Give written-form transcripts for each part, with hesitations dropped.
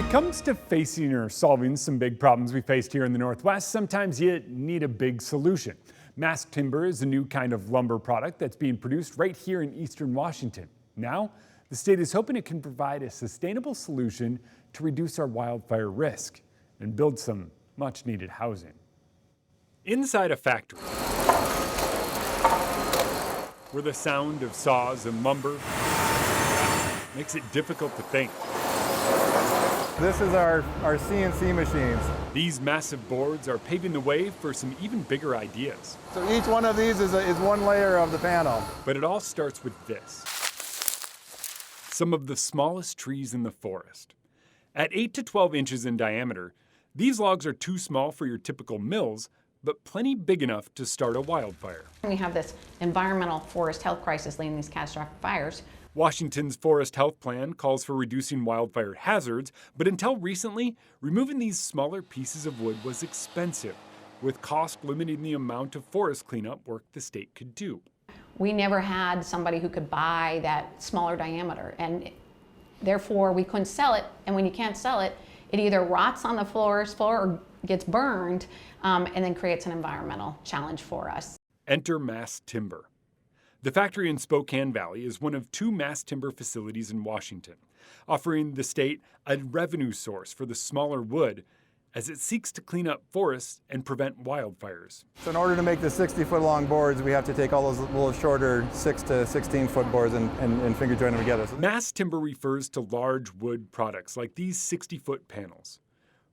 it comes to facing or solving some big problems we faced here in the Northwest, sometimes you need a big solution. Mass timber is a new kind of lumber product that's being produced right here in eastern Washington. Now, the state is hoping it can provide a sustainable solution to reduce our wildfire risk and build some much needed housing. Inside a factory, where the sound of saws and lumber makes it difficult to think. This is our CNC machines. These massive boards are paving the way for some even bigger ideas. So each one of these is one layer of the panel. But it all starts with this. Some of the smallest trees in the forest. At 8 to 12 inches in diameter, these logs are too small for your typical mills, but plenty big enough to start a wildfire. We have this environmental forest health crisis leading these catastrophic fires. Washington's Forest Health Plan calls for reducing wildfire hazards, but until recently, removing these smaller pieces of wood was expensive, with cost limiting the amount of forest cleanup work the state could do. We never had somebody who could buy that smaller diameter, and therefore we couldn't sell it. And when you can't sell it, it either rots on the forest floor or gets burned, and then creates an environmental challenge for us. Enter mass timber. The factory in Spokane Valley is one of 2 mass timber facilities in Washington, offering the state a revenue source for the smaller wood as it seeks to clean up forests and prevent wildfires. So in order to make the 60-foot long boards, we have to take all those little shorter 6 to 16-foot boards and finger join them together. Mass timber refers to large wood products like these 60-foot panels.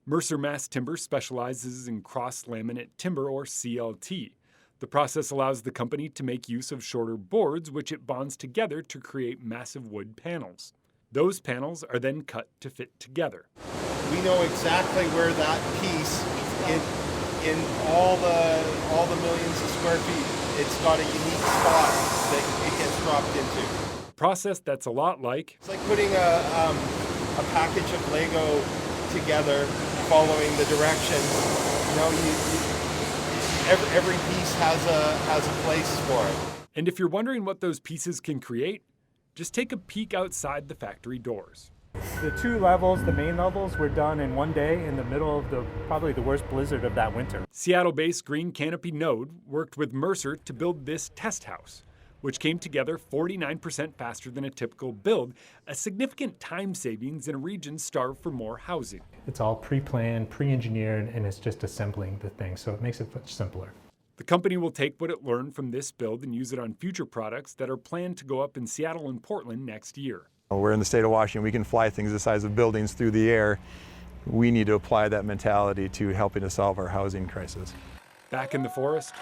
Mercer Mass Timber specializes in cross-laminate timber, or CLT. The process allows the company to make use of shorter boards, which it bonds together to create massive wood panels. Those panels are then cut to fit together. We know exactly where that piece in all the millions of square feet, it's got a unique spot that it gets dropped into. A process that's a lot like... It's like putting a package of Lego together, following the directions. You know, every piece has a place for it. And if you're wondering what those pieces can create, just take a peek outside the factory doors. The 2 levels, the main levels, were done in one day in the middle of probably the worst blizzard of that winter. Seattle-based Green Canopy Node worked with Mercer to build this test house, which came together 49% faster than a typical build, a significant time savings in a region starved for more housing. It's all pre-planned, pre-engineered, and it's just assembling the thing, so it makes it much simpler. The company will take what it learned from this build and use it on future products that are planned to go up in Seattle and Portland next year. We're in the state of Washington. We can fly things the size of buildings through the air. We need to apply that mentality to helping to solve our housing crisis. Back in the forest,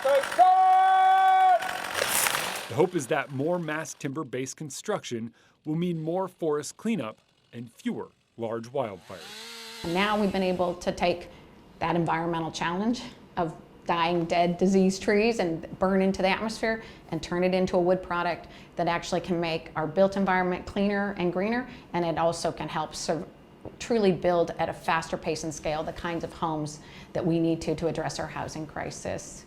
the hope is that more mass timber-based construction will mean more forest cleanup and fewer large wildfires. Now we've been able to take that environmental challenge of dying, dead, diseased trees and burn into the atmosphere and turn it into a wood product that actually can make our built environment cleaner and greener, and it also can help truly build at a faster pace and scale the kinds of homes that we need to address our housing crisis.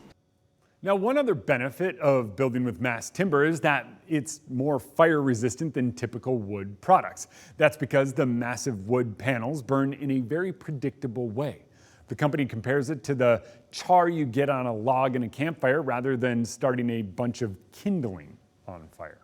Now, one other benefit of building with mass timber is that it's more fire resistant than typical wood products. That's because the massive wood panels burn in a very predictable way. The company compares it to the char you get on a log in a campfire rather than starting a bunch of kindling on fire.